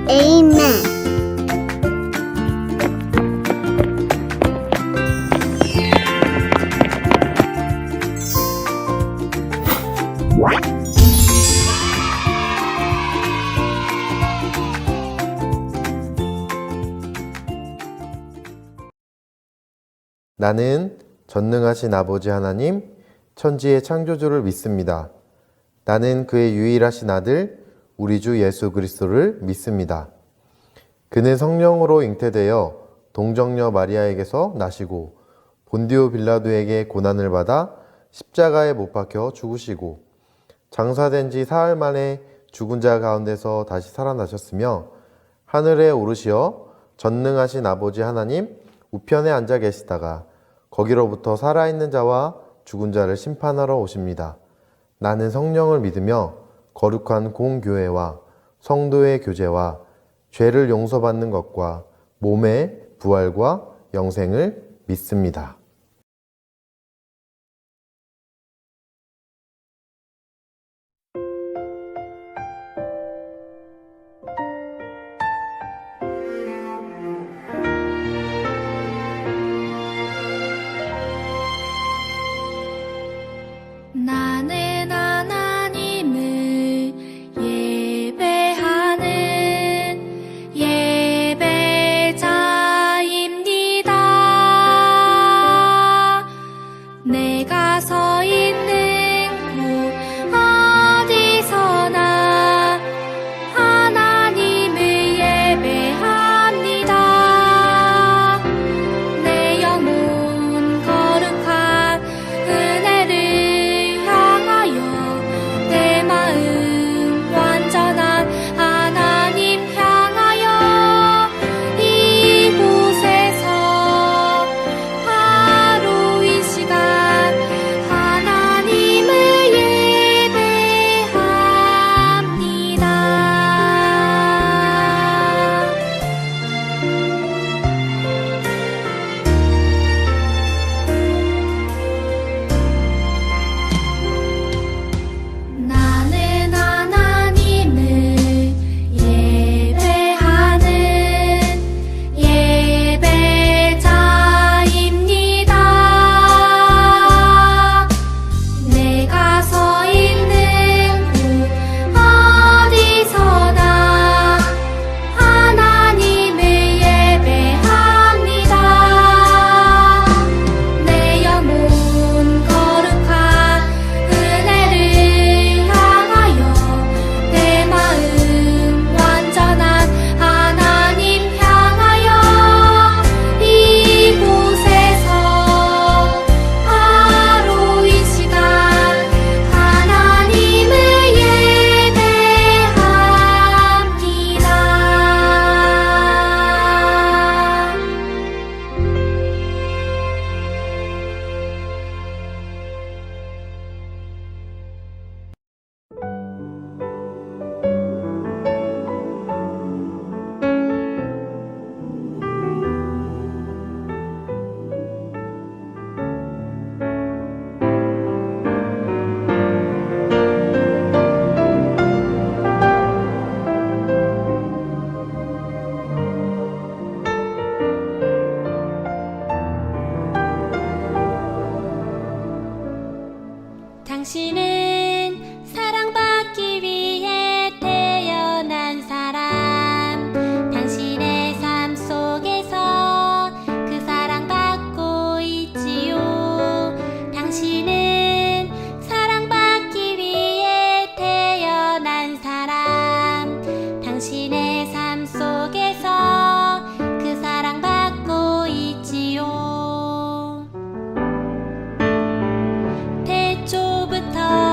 Amen. 나는 전능하신 아버지 하나님, 천지의 창조주를 믿습니다. 나는 그의 유일하신 아들, 우리 주 예수 그리스도를 믿습니다. 그는 성령으로 잉태되어 동정녀 마리아에게서 나시고 본디오 빌라도에게 고난을 받아 십자가에 못 박혀 죽으시고 장사된 지 사흘 만에 죽은 자 가운데서 다시 살아나셨으며 하늘에 오르시어 전능하신 아버지 하나님 우편에 앉아 계시다가 거기로부터 살아있는 자와 죽은 자를 심판하러 오십니다. 나는 성령을 믿으며 거룩한 공교회와 성도의 교제와 죄를 용서받는 것과 몸의 부활과 영생을 믿습니다. 나는 하나님을 예배하는 예배자입니다. 내가 서 있는 곳 어디서나 하나님을 예배합니다. 내 영혼 거룩한 은혜를 향하여 내 마음 완전한 하나님 향하여 이곳에서 바로 이 시간 하나님을 예배합니다. 나는 하나님을 예배하는 예배자입니다. 내가 서 있는 곳 어디서나 하나님을 예배합니다. 내 영혼 거룩한 은혜를 향하여 내 마음 완전한 하나님 향하여 이곳에서 바로 이 시간 하나님을 예배합니다. 당신은 사랑받기 위해 태어난 사람. 당신의 삶 속에서 그 사랑받고 있지요. 당신은 사랑받기 위해 태어난 사람. 당신의 삶 속에서 그 사랑받고 있지요. 태초부터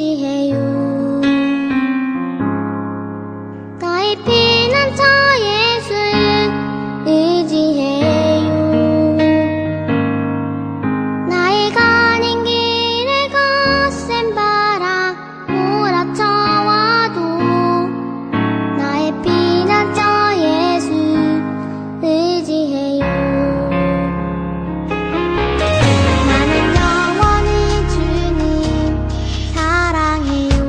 의지해요. 나의 피난처 예수 의지해요. 나의 가는 길에 거센 바람 몰아쳐와도 나의 피난처 예수 의지해요. 나는 영원히 주님 사랑해요.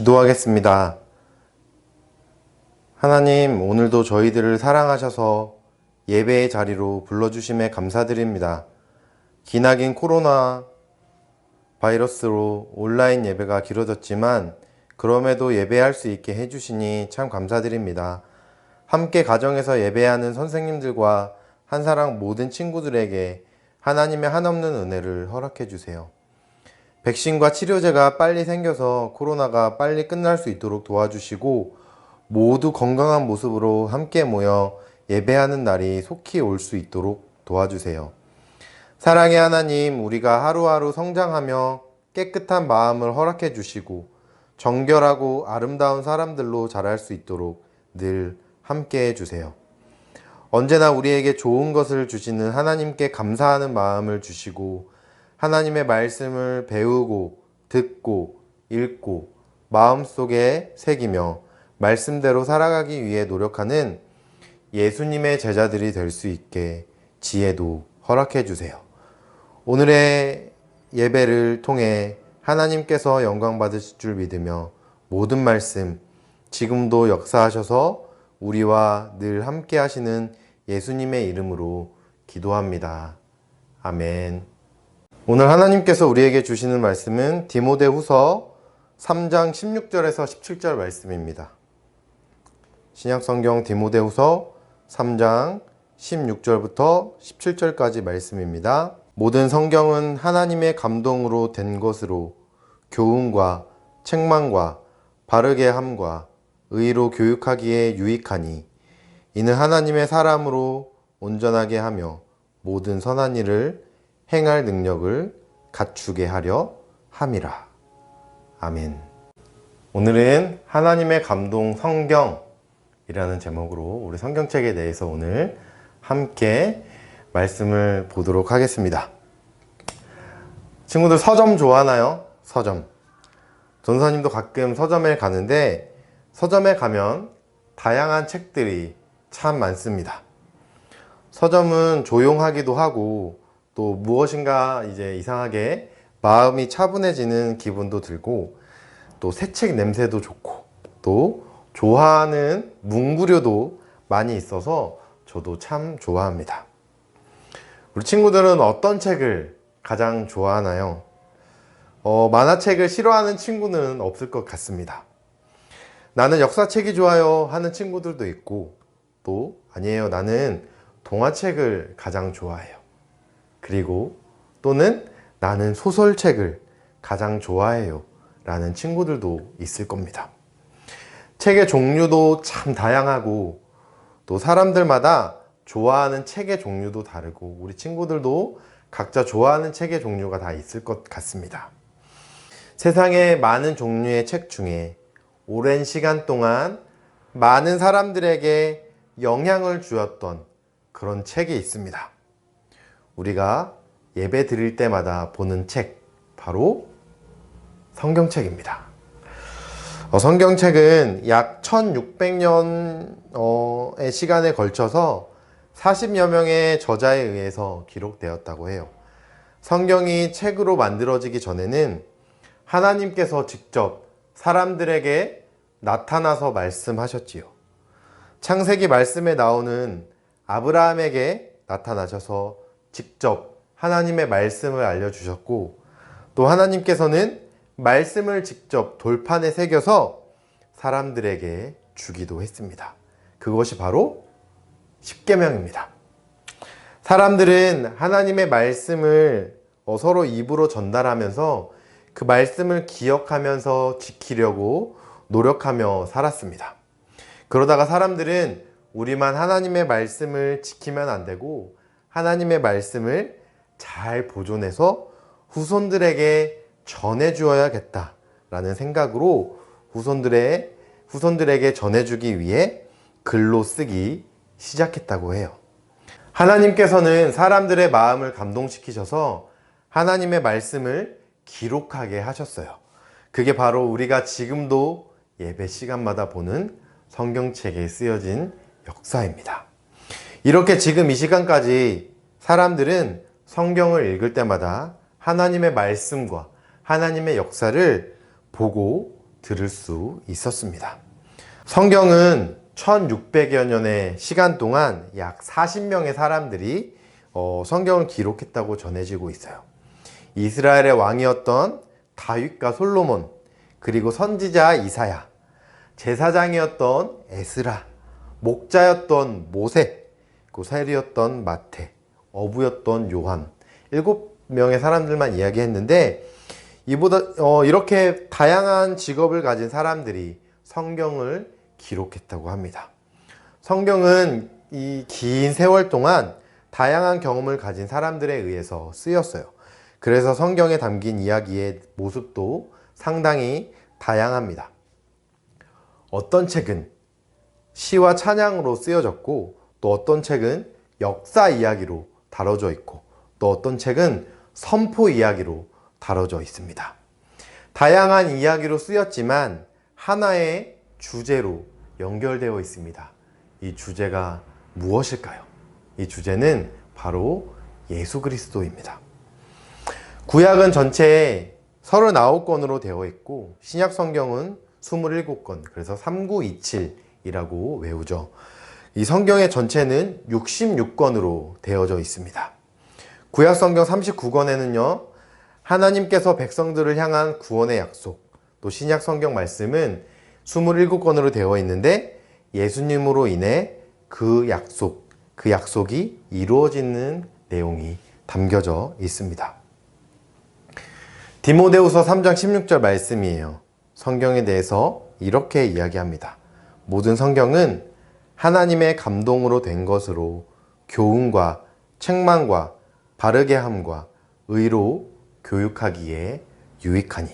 기도하겠습니다. 하나님, 오늘도 저희들을 사랑하셔서 예배의 자리로 불러주심에 감사드립니다. 기나긴 코로나 바이러스로 온라인 예배가 길어졌지만 그럼에도 예배할 수 있게 해주시니 참 감사드립니다. 함께 가정에서 예배하는 선생님들과 한사랑 모든 친구들에게 하나님의 한없는 은혜를 허락해 주세요. 백신과 치료제가 빨리 생겨서 코로나가 빨리 끝날 수 있도록 도와주시고 모두 건강한 모습으로 함께 모여 예배하는 날이 속히 올 수 있도록 도와주세요. 사랑의 하나님, 우리가 하루하루 성장하며 깨끗한 마음을 허락해 주시고 정결하고 아름다운 사람들로 자랄 수 있도록 늘 함께 해주세요. 언제나 우리에게 좋은 것을 주시는 하나님께 감사하는 마음을 주시고 하나님의 말씀을 배우고 듣고 읽고 마음속에 새기며 말씀대로 살아가기 위해 노력하는 예수님의 제자들이 될 수 있게 지혜도 허락해 주세요. 오늘의 예배를 통해 하나님께서 영광 받으실 줄 믿으며 모든 말씀 지금도 역사하셔서 우리와 늘 함께 하시는 예수님의 이름으로 기도합니다. 아멘. 오늘 하나님께서 우리에게 주시는 말씀은 디모데후서 3장 16절에서 17절 말씀입니다. 신약성경 디모데후서 3장 16절부터 17절까지 말씀입니다. 모든 성경은 하나님의 감동으로 된 것으로 교훈과 책망과 바르게 함과 의로 교육하기에 유익하니 이는 하나님의 사람으로 온전하게 하며 모든 선한 일을 행할 능력을 갖추게 하려 함이라. 아멘. 오늘은 하나님의 감동 성경이라는 제목으로 우리 성경책에 대해서 오늘 함께 말씀을 보도록 하겠습니다. 친구들 서점 좋아하나요? 서점. 전사님도 가끔 서점에 가는데 서점에 가면 다양한 책들이 참 많습니다. 서점은 조용하기도 하고 또 무엇인가 이제 이상하게 마음이 차분해지는 기분도 들고 또 새 책 냄새도 좋고 또 좋아하는 문구류도 많이 있어서 저도 참 좋아합니다. 우리 친구들은 어떤 책을 가장 좋아하나요? 만화책을 싫어하는 친구는 없을 것 같습니다. 나는 역사책이 좋아요 하는 친구들도 있고 또 아니에요, 나는 동화책을 가장 좋아해요. 그리고 또는 나는 소설책을 가장 좋아해요 라는 친구들도 있을 겁니다. 책의 종류도 참 다양하고 또 사람들마다 좋아하는 책의 종류도 다르고 우리 친구들도 각자 좋아하는 책의 종류가 다 있을 것 같습니다. 세상에 많은 종류의 책 중에 오랜 시간 동안 많은 사람들에게 영향을 주었던 그런 책이 있습니다. 우리가 예배 드릴 때마다 보는 책, 바로 성경책입니다. 성경책은 약 1600년의 시간에 걸쳐서 40여 명의 저자에 의해서 기록되었다고 해요. 성경이 책으로 만들어지기 전에는 하나님께서 직접 사람들에게 나타나서 말씀하셨지요. 창세기 말씀에 나오는 아브라함에게 나타나셔서 직접 하나님의 말씀을 알려주셨고 또 하나님께서는 말씀을 직접 돌판에 새겨서 사람들에게 주기도 했습니다. 그것이 바로 십계명입니다. 사람들은 하나님의 말씀을 서로 입으로 전달하면서 그 말씀을 기억하면서 지키려고 노력하며 살았습니다. 그러다가 사람들은 우리만 하나님의 말씀을 지키면 안 되고 하나님의 말씀을 잘 보존해서 후손들에게 전해주어야겠다라는 생각으로 후손들에게 전해주기 위해 글로 쓰기 시작했다고 해요. 하나님께서는 사람들의 마음을 감동시키셔서 하나님의 말씀을 기록하게 하셨어요. 그게 바로 우리가 지금도 예배 시간마다 보는 성경책에 쓰여진 역사입니다. 이렇게 지금 이 시간까지 사람들은 성경을 읽을 때마다 하나님의 말씀과 하나님의 역사를 보고 들을 수 있었습니다. 성경은 1600여 년의 시간 동안 약 40명의 사람들이 성경을 기록했다고 전해지고 있어요. 이스라엘의 왕이었던 다윗과 솔로몬, 그리고 선지자 이사야, 제사장이었던 에스라, 목자였던 모세, 세리였던 마태, 어부였던 요한, 7명의 사람들만 이야기했는데, 이렇게 다양한 직업을 가진 사람들이 성경을 기록했다고 합니다. 성경은 이 긴 세월 동안 다양한 경험을 가진 사람들에 의해서 쓰였어요. 그래서 성경에 담긴 이야기의 모습도 상당히 다양합니다. 어떤 책은 시와 찬양으로 쓰여졌고, 또 어떤 책은 역사 이야기로 다뤄져 있고, 또 어떤 책은 선포 이야기로 다뤄져 있습니다. 다양한 이야기로 쓰였지만 하나의 주제로 연결되어 있습니다. 이 주제가 무엇일까요? 이 주제는 바로 예수 그리스도입니다. 구약은 전체에 39권으로 되어 있고, 신약 성경은 27권, 그래서 3927이라고 외우죠. 이 성경의 전체는 66권으로 되어져 있습니다. 구약 성경 39권에는요, 하나님께서 백성들을 향한 구원의 약속, 또 신약 성경 말씀은 27권으로 되어 있는데, 예수님으로 인해 그 약속이 이루어지는 내용이 담겨져 있습니다. 디모데후서 3장 16절 말씀이에요. 성경에 대해서 이렇게 이야기합니다. 모든 성경은 하나님의 감동으로 된 것으로 교훈과 책망과 바르게 함과 의로 교육하기에 유익하니.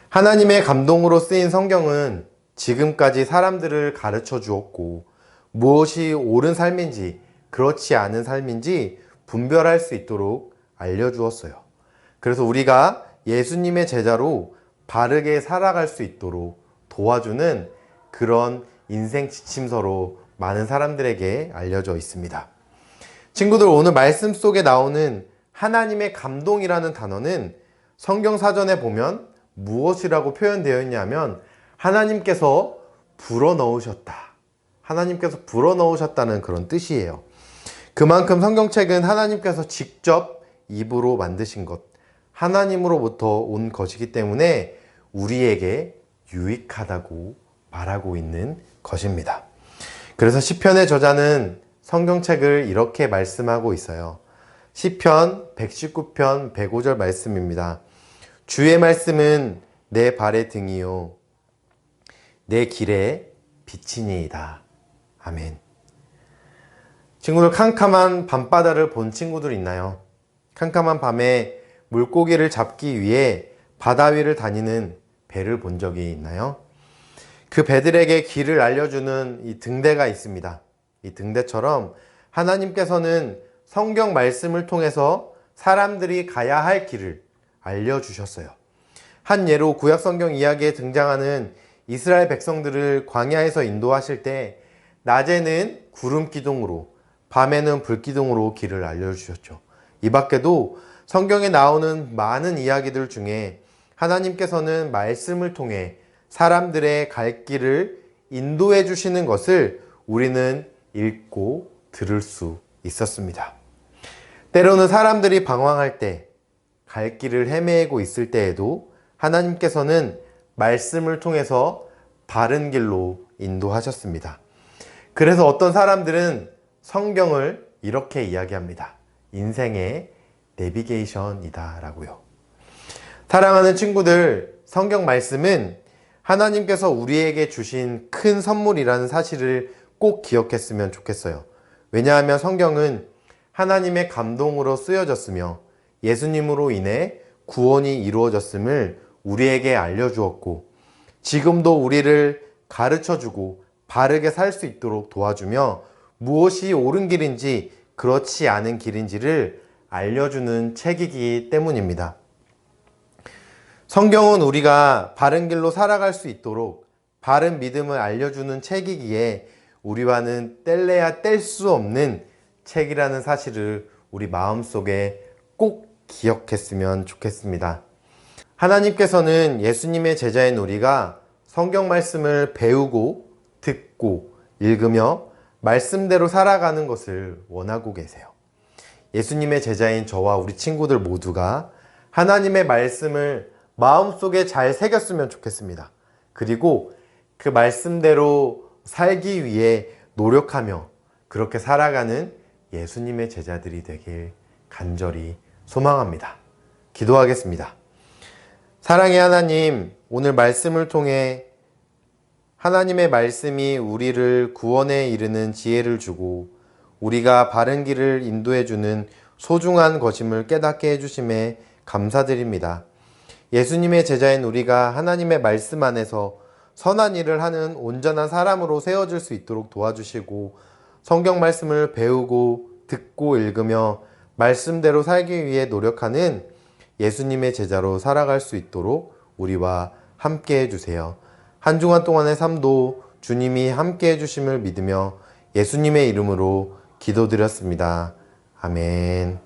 하나님의 감동으로 쓰인 성경은 지금까지 사람들을 가르쳐 주었고, 무엇이 옳은 삶인지 그렇지 않은 삶인지 분별할 수 있도록 알려주었어요. 그래서 우리가 예수님의 제자로 바르게 살아갈 수 있도록 도와주는 그런 인생 지침서로 많은 사람들에게 알려져 있습니다. 친구들, 오늘 말씀 속에 나오는 하나님의 감동이라는 단어는 성경 사전에 보면 무엇이라고 표현되어 있냐면, 하나님께서 불어넣으셨다. 하나님께서 불어넣으셨다는 그런 뜻이에요. 그만큼 성경책은 하나님께서 직접 입으로 만드신 것, 하나님으로부터 온 것이기 때문에 우리에게 유익하다고 말하고 있는 것입니다. 그래서 시편의 저자는 성경책을 이렇게 말씀하고 있어요. 시편 119편 105절 말씀입니다. 주의 말씀은 내 발의 등이요 내 길에 빛이니이다. 아멘. 친구들, 캄캄한 밤바다를 본 친구들 있나요? 캄캄한 밤에 물고기를 잡기 위해 바다 위를 다니는 배를 본 적이 있나요? 그 배들에게 길을 알려주는 이 등대가 있습니다. 이 등대처럼 하나님께서는 성경 말씀을 통해서 사람들이 가야 할 길을 알려주셨어요. 한 예로 구약 성경 이야기에 등장하는 이스라엘 백성들을 광야에서 인도하실 때 낮에는 구름 기둥으로, 밤에는 불 기둥으로 길을 알려주셨죠. 이 밖에도 성경에 나오는 많은 이야기들 중에 하나님께서는 말씀을 통해 사람들의 갈 길을 인도해 주시는 것을 우리는 읽고 들을 수 있었습니다. 때로는 사람들이 방황할 때, 갈 길을 헤매고 있을 때에도 하나님께서는 말씀을 통해서 바른 길로 인도하셨습니다. 그래서 어떤 사람들은 성경을 이렇게 이야기합니다. 인생의 내비게이션이다 라고요. 사랑하는 친구들, 성경 말씀은 하나님께서 우리에게 주신 큰 선물이라는 사실을 꼭 기억했으면 좋겠어요. 왜냐하면 성경은 하나님의 감동으로 쓰여졌으며 예수님으로 인해 구원이 이루어졌음을 우리에게 알려주었고, 지금도 우리를 가르쳐주고 바르게 살 수 있도록 도와주며 무엇이 옳은 길인지 그렇지 않은 길인지를 알려주는 책이기 때문입니다. 성경은 우리가 바른 길로 살아갈 수 있도록 바른 믿음을 알려주는 책이기에 우리와는 뗄래야 뗄 수 없는 책이라는 사실을 우리 마음속에 꼭 기억했으면 좋겠습니다. 하나님께서는 예수님의 제자인 우리가 성경 말씀을 배우고 듣고 읽으며 말씀대로 살아가는 것을 원하고 계세요. 예수님의 제자인 저와 우리 친구들 모두가 하나님의 말씀을 마음속에 잘 새겼으면 좋겠습니다. 그리고 그 말씀대로 살기 위해 노력하며 그렇게 살아가는 예수님의 제자들이 되길 간절히 소망합니다. 기도하겠습니다. 사랑의 하나님, 오늘 말씀을 통해 하나님의 말씀이 우리를 구원에 이르는 지혜를 주고 우리가 바른 길을 인도해주는 소중한 것임을 깨닫게 해주심에 감사드립니다. 예수님의 제자인 우리가 하나님의 말씀 안에서 선한 일을 하는 온전한 사람으로 세워질 수 있도록 도와주시고 성경 말씀을 배우고 듣고 읽으며 말씀대로 살기 위해 노력하는 예수님의 제자로 살아갈 수 있도록 우리와 함께 해주세요. 한 주간 동안의 삶도 주님이 함께 해주심을 믿으며 예수님의 이름으로 기도드렸습니다. 아멘.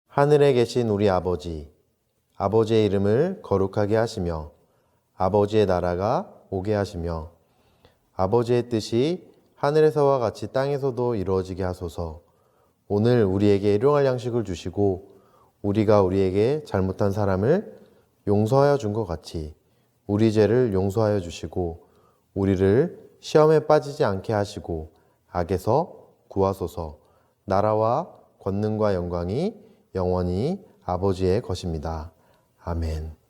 하늘에 계신 우리 아버지, 아버지의 이름을 거룩하게 하시며 아버지의 나라가 오게 하시며 아버지의 뜻이 하늘에서와 같이 땅에서도 이루어지게 하소서. 오늘 우리에게 일용할 양식을 주시고 우리가 우리에게 잘못한 사람을 용서하여 준 것 같이 우리 죄를 용서하여 주시고 우리를 시험에 빠지지 않게 하시고 악에서 구하소서. 나라와 권능과 영광이 영원히 아버지의 것입니다. 아멘.